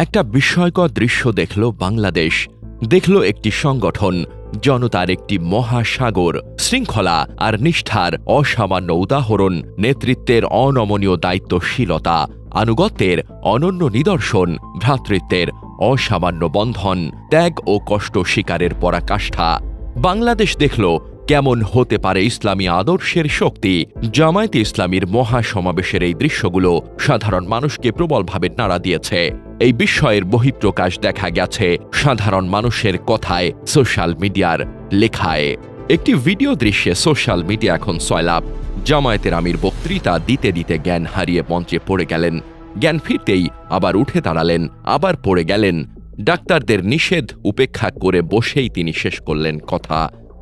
একটা বিস্ময়কর দৃশ্য দেখল বাংলাদেশ। দেখল একটি সংগঠন, জনতার একটি মহাসাগর, শৃঙ্খলা আর নিষ্ঠার অসামান্য উদাহরণ, নেতৃত্বের অনমনীয় দায়িত্বশীলতা, আনুগত্যের অনন্য নিদর্শন, ভ্রাতৃত্বের অসামান্য বন্ধন, ত্যাগ ও কষ্ট স্বীকারের পরাকাষ্ঠা। বাংলাদেশ দেখল কেমন হতে পারে ইসলামী আদর্শের শক্তি। জামায়াতে ইসলামীর মহাসমাবেশের এই দৃশ্যগুলো সাধারণ মানুষকে প্রবলভাবে নাড়া দিয়েছে। এই বিস্ময়ের বহিঃপ্রকাশ দেখা গেছে সাধারণ মানুষের কথায়, সোশ্যাল মিডিয়ার লেখায়। একটি ভিডিও দৃশ্যে সোশ্যাল মিডিয়া এখন সয়লাব। জামায়াতের আমির বক্তৃতা দিতে দিতে জ্ঞান হারিয়ে মঞ্চে পড়ে গেলেন। জ্ঞান ফিরতেই আবার উঠে দাঁড়ালেন, আবার পড়ে গেলেন। ডাক্তারদের নিষেধ উপেক্ষা করে বসেই তিনি শেষ করলেন কথা।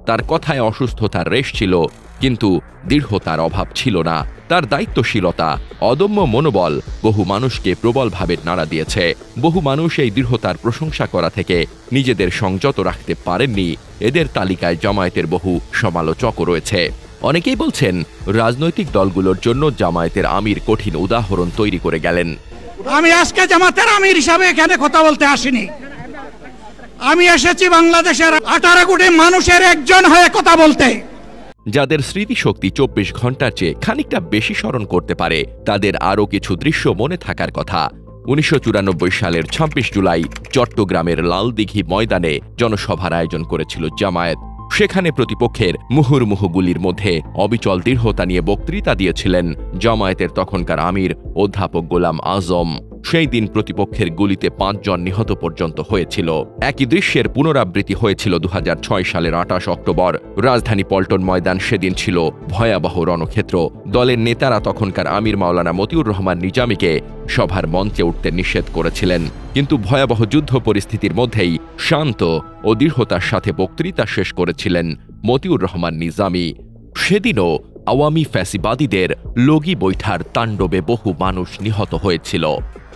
তার কথায় অসুস্থতার রেশ ছিল, কিন্তু দৃঢ়তার অভাব ছিল না। তার দায়িত্বশীলতা, অদম্য মনোবল বহু মানুষকে প্রবলভাবে নাড়া দিয়েছে। বহু মানুষ এই দৃঢ়তার প্রশংসা করা থেকে নিজেদের সংযত রাখতে পারেননি। এদের তালিকায় জামায়াতের বহু সমালোচকও রয়েছে। অনেকেই বলছেন, রাজনৈতিক দলগুলোর জন্য জামায়াতের আমির কঠিন উদাহরণ তৈরি করে গেলেন। আমি আজকে জামাতের আমির হিসাবে এখানে কথা বলতে আসিনি। আমি এসেছি বাংলাদেশের 18 কোটি মানুষের একজন হয়ে কথা বলতে। যাদের স্মৃতিশক্তি 24 ঘন্টার চেয়ে খানিকটা বেশি স্মরণ করতে পারে, তাদের আরও কিছু দৃশ্য মনে থাকার কথা। 1994 সালের 26 জুলাই চট্টগ্রামের লালদিঘি ময়দানে জনসভার আয়োজন করেছিল জামায়াত। সেখানে প্রতিপক্ষের মুহুর্মুহু গুলির মধ্যে অবিচল দৃঢ়তা নিয়ে বক্তৃতা দিয়েছিলেন জামায়াতের তখনকার আমির অধ্যাপক গোলাম আজম। সেই দিন প্রতিপক্ষের গুলিতে 5 জন নিহত পর্যন্ত হয়েছিল। একই দৃশ্যের পুনরাবৃত্তি হয়েছিল 2006 সালের 28 অক্টোবর। রাজধানী পল্টন ময়দান সেদিন ছিল ভয়াবহ রণক্ষেত্র। দলের নেতারা তখনকার আমির মাওলানা মতিউর রহমান নিজামীকে সভার মঞ্চে উঠতে নিষেধ করেছিলেন, কিন্তু ভয়াবহ যুদ্ধ পরিস্থিতির মধ্যেই শান্ত ও দৃঢ়তার সাথে বক্তৃতা শেষ করেছিলেন মতিউর রহমান নিজামী। সেদিনও আওয়ামী ফ্যাসিবাদীদের লগি বৈঠার তাণ্ডবে বহু মানুষ নিহত হয়েছিল।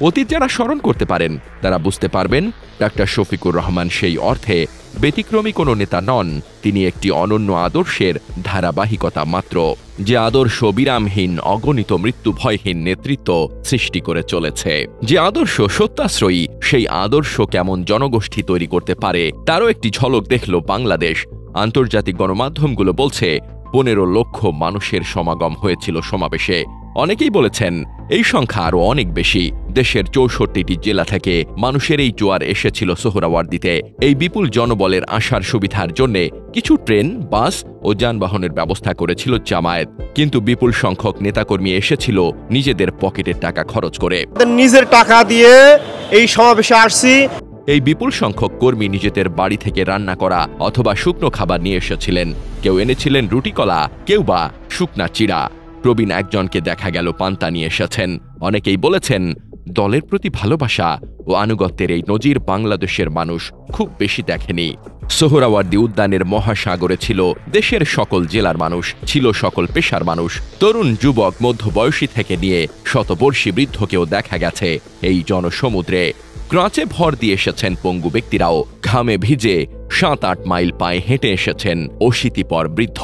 অতীত যারা স্মরণ করতে পারেন তারা বুঝতে পারবেন, ডাক্তার শফিকুর রহমান সেই অর্থে ব্যতিক্রমী কোনো নেতা নন। তিনি একটি অনন্য আদর্শের ধারাবাহিকতা মাত্র, যে আদর্শ বিরামহীন, অগণিত মৃত্যু ভয়হীন নেতৃত্ব সৃষ্টি করে চলেছে। যে আদর্শ সত্যাশ্রয়ী, সেই আদর্শ কেমন জনগোষ্ঠী তৈরি করতে পারে তারও একটি ঝলক দেখল বাংলাদেশ। আন্তর্জাতিক গণমাধ্যমগুলো বলছে 15 লক্ষ মানুষের সমাগম হয়েছিল সমাবেশে। অনেকেই বলেছেন এই সংখ্যা আরও অনেক বেশি। দেশের 64টি জেলা থেকে মানুষের এই জোয়ার এসেছিল সোহরাওয়ার্দীতে। এই বিপুল জনবলের আসার সুবিধার জন্য কিছু ট্রেন, বাস ও যানবাহনের ব্যবস্থা করেছিল জামায়াত, কিন্তু বিপুল সংখ্যক নেতাকর্মী এসেছিল নিজেদের পকেটের টাকা খরচ করে। নিজের টাকা দিয়ে এই সমাবেশে আসছি। এই বিপুল সংখ্যক কর্মী নিজেদের বাড়ি থেকে রান্না করা অথবা শুকনো খাবার নিয়ে এসেছিলেন। কেউ এনেছিলেন রুটি কলা, কেউ বা শুকনা চিড়া। প্রবীণ একজনকে দেখা গেল পান্তা নিয়ে এসেছেন। অনেকেই বলেছেন, দলের প্রতি ভালোবাসা ও আনুগত্যের এই নজির বাংলাদেশের মানুষ খুব বেশি দেখেনি। সোহরাওয়ার্দী উদ্যানের মহাসাগরে ছিল দেশের সকল জেলার মানুষ, ছিল সকল পেশার মানুষ, তরুণ, যুবক, মধ্যবয়সী থেকে নিয়ে শতবর্ষী বৃদ্ধকেও দেখা গেছে এই জনসমুদ্রে। ক্রাঁচে ভর দিয়ে এসেছেন পঙ্গু ব্যক্তিরাও, ঘামে ভিজে 7-8 মাইল পায়ে হেঁটে এসেছেন অশীতিপর বৃদ্ধ।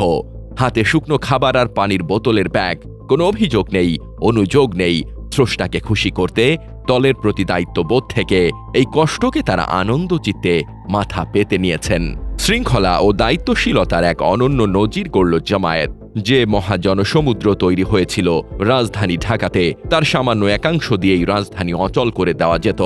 হাতে শুকনো খাবার আর পানির বোতলের ব্যাগ। কোনো অভিযোগ নেই, অনুযোগ নেই। স্রষ্টাকে খুশি করতে, দলের প্রতি দায়িত্ববোধ থেকে এই কষ্টকে তারা আনন্দ চিত্তে মাথা পেতে নিয়েছেন। শৃঙ্খলা ও দায়িত্বশীলতার এক অনন্য নজির গড়ল জামায়াত। যে মহাজনসমুদ্র তৈরি হয়েছিল রাজধানী ঢাকাতে, তার সামান্য একাংশ দিয়েই রাজধানী অচল করে দেওয়া যেত।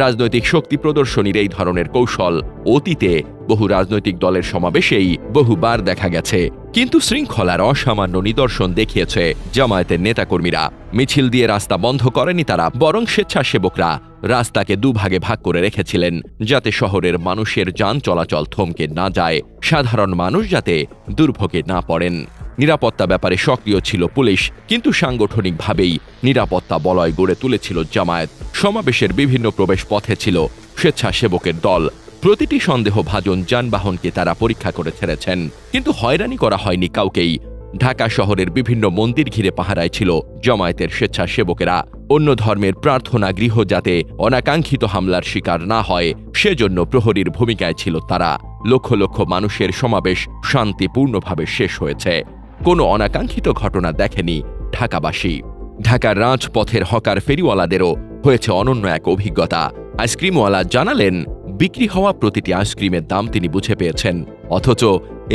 রাজনৈতিক শক্তি প্রদর্শনীর এই ধরনের কৌশল অতীতে বহু রাজনৈতিক দলের সমাবেশেই বহুবার দেখা গেছে, কিন্তু শৃঙ্খলার অসামান্য নিদর্শন দেখিয়েছে জামায়াতের নেতাকর্মীরা। মিছিল দিয়ে রাস্তা বন্ধ করেনি তারা, বরং স্বেচ্ছাসেবকরা রাস্তাকে দুভাগে ভাগ করে রেখেছিলেন, যাতে শহরের মানুষের যান চলাচল থমকে না যায়, সাধারণ মানুষ যাতে দুর্ভোগে না পড়েন। নিরাপত্তা ব্যাপারে সক্রিয় ছিল পুলিশ, কিন্তু সাংগঠনিকভাবেই নিরাপত্তা বলয় গড়ে তুলেছিল জামায়াত। সমাবেশের বিভিন্ন প্রবেশ পথে ছিল স্বেচ্ছাসেবকের দল। প্রতিটি সন্দেহভাজন যানবাহনকে তারা পরীক্ষা করে ছেড়েছেন, কিন্তু হয়রানি করা হয়নি কাউকেই। ঢাকা শহরের বিভিন্ন মন্দির ঘিরে পাহারায় ছিল জামায়াতের স্বেচ্ছাসেবকেরা। অন্য ধর্মের প্রার্থনা গৃহ যাতে অনাকাঙ্ক্ষিত হামলার শিকার না হয়, সেজন্য প্রহরীর ভূমিকায় ছিল তারা। লক্ষ লক্ষ মানুষের সমাবেশ শান্তিপূর্ণভাবে শেষ হয়েছে। কোনো অনাকাঙ্ক্ষিত ঘটনা দেখেনি ঢাকাবাসী। ঢাকার রাজপথের হকার ফেরিওয়ালাদেরও হয়েছে অনন্য এক অভিজ্ঞতা। আইসক্রিমওয়ালা জানালেন বিক্রি হওয়া প্রতিটি আইসক্রিমের দাম তিনি বুঝে পেয়েছেন, অথচ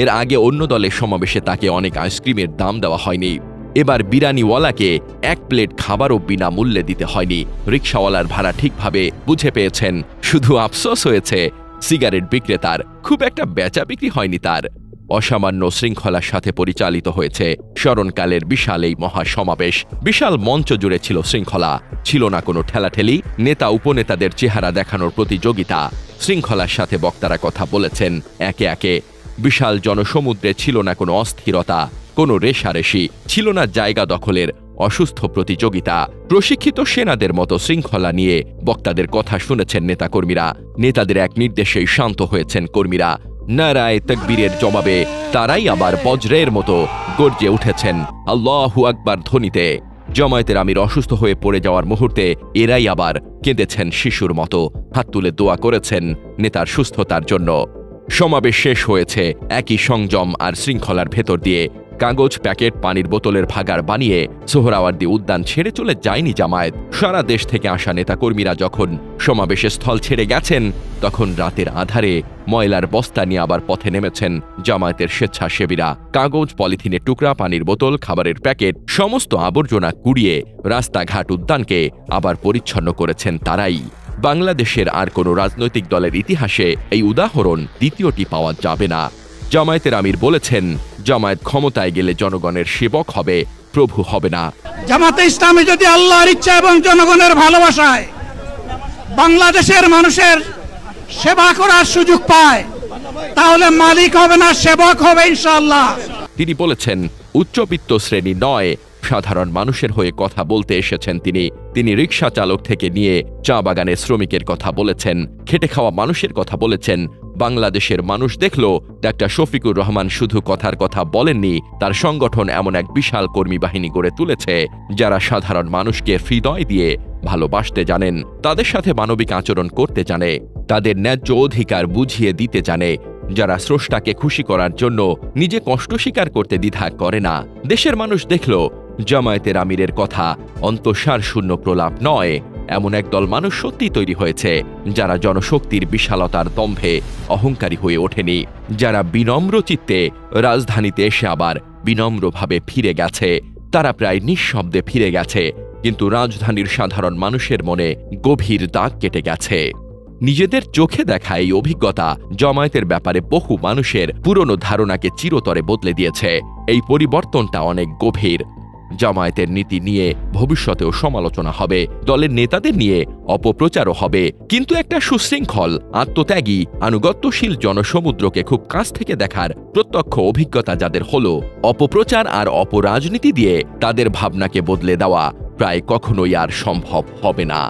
এর আগে অন্য দলের সমাবেশে তাকে অনেক আইসক্রিমের দাম দেওয়া হয়নি। এবার বিরিয়ানিওয়ালাকে 1 প্লেট খাবারও বিনামূল্যে দিতে হয়নি। রিকশাওয়ালার ভাড়া ঠিকভাবে বুঝে পেয়েছেন, শুধু আফসোস হয়েছে সিগারেট বিক্রেতার খুব একটা বেচা বিক্রি হয়নি তার। অসামান্য শৃঙ্খলার সাথে পরিচালিত হয়েছে স্মরণকালের বিশাল এই মহাসমাবেশ। বিশাল মঞ্চ জুড়ে ছিল শৃঙ্খলা, ছিল না কোনো ঠেলাঠেলি, নেতা উপনেতাদের চেহারা দেখানোর প্রতিযোগিতা। শৃঙ্খলার সাথে বক্তারা কথা বলেছেন একে একে। বিশাল জনসমুদ্রে ছিল না কোনো অস্থিরতা, কোনো রেশারেশি, ছিল না জায়গা দখলের অসুস্থ প্রতিযোগিতা। প্রশিক্ষিত সেনাদের মতো শৃঙ্খলা নিয়ে বক্তাদের কথা শুনেছেন নেতাকর্মীরা। নেতাদের এক নির্দেশেই শান্ত হয়েছেন কর্মীরা। নারায়ে তাকবীরের জবাবে তারাই আবার বজ্রের মতো গর্জে উঠেছেন আল্লাহু আকবার ধ্বনিতে। জামায়াতের আমির অসুস্থ হয়ে পড়ে যাওয়ার মুহূর্তে এরাই আবার কেঁদেছেন শিশুর মতো, হাত তুলে দোয়া করেছেন নেতার সুস্থতার জন্য। সমাবেশ শেষ হয়েছে একই সংযম আর শৃঙ্খলার ভেতর দিয়ে। কাগজ, প্যাকেট, পানির বোতলের ভাগাড় বানিয়ে সোহরাওয়ার্দী উদ্যান ছেড়ে চলে যায়নি জামায়াত। সারা দেশ থেকে আসা নেতাকর্মীরা যখন সমাবেশের স্থল ছেড়ে গেছেন, তখন রাতের আধারে ময়লার বস্তা নিয়ে আবার পথে নেমেছেন জামায়াতের স্বেচ্ছাসেবীরা। কাগজ, পলিথিনের টুকরা, পানির বোতল, খাবারের প্যাকেট, সমস্ত আবর্জনা কুড়িয়ে রাস্তাঘাট, উদ্যানকে আবার পরিচ্ছন্ন করেছেন তারাই। বাংলাদেশের আর কোনো রাজনৈতিক দলের ইতিহাসে এই উদাহরণ দ্বিতীয়টি পাওয়া যাবে না। জামায়াতের আমির বলেছেন, জামায়াত ক্ষমতায় গেলে জনগণের সেবক হবে, প্রভু হবে না। জামাতে ইসলামী যদি আল্লাহর ইচ্ছা এবং জনগণের ভালোবাসায় বাংলাদেশের মানুষের সেবা করার সুযোগ পায়, তাহলে মালিক হবে না, সেবক হবে ইনশাআল্লাহ। তিনি বলেছেন, উচ্চবিত্ত শ্রেণী নয়, সাধারণ মানুষের হয়ে কথা বলতে এসেছেন তিনি রিকশা চালক থেকে নিয়ে চা বাগানের শ্রমিকের কথা বলেছেন, খেটে খাওয়া মানুষের কথা বলেছেন। বাংলাদেশের মানুষ দেখল ডাক্তার শফিকুর রহমান শুধু কথার কথা বলেননি, তার সংগঠন এমন এক বিশাল কর্মী বাহিনী গড়ে তুলেছে যারা সাধারণ মানুষকে হৃদয় দিয়ে ভালোবাসতে জানেন, তাদের সাথে মানবিক আচরণ করতে জানে, তাদের ন্যায্য অধিকার বুঝিয়ে দিতে জানে, যারা স্রষ্টাকে খুশি করার জন্য নিজে কষ্ট স্বীকার করতে দ্বিধা করে না। দেশের মানুষ দেখল জামায়াতের আমিরের কথা অন্তঃসার শূন্য প্রলাপ নয়, এমন একদল মানুষ সত্যি তৈরি হয়েছে যারা জনশক্তির বিশালতার দম্ভে অহংকারী হয়ে ওঠেনি, যারা বিনম্র চিত্তে রাজধানীতে এসে আবার বিনম্রভাবে ফিরে গেছে। তারা প্রায় নিঃশব্দে ফিরে গেছে, কিন্তু রাজধানীর সাধারণ মানুষের মনে গভীর দাগ কেটে গেছে। নিজেদের চোখে দেখা এই অভিজ্ঞতা জামায়াতের ব্যাপারে বহু মানুষের পুরনো ধারণাকে চিরতরে বদলে দিয়েছে। এই পরিবর্তনটা অনেক গভীর। জামায়াতের নীতি নিয়ে ভবিষ্যতেও সমালোচনা হবে, দলের নেতাদের নিয়ে অপপ্রচারও হবে, কিন্তু একটা সুশৃঙ্খল, আত্মত্যাগী, আনুগত্যশীল জনসমুদ্রকে খুব কাছ থেকে দেখার প্রত্যক্ষ অভিজ্ঞতা যাদের হলো, অপপ্রচার আর অপরাজনীতি দিয়ে তাদের ভাবনাকে বদলে দেওয়া প্রায় কখনোই আর সম্ভব হবে না।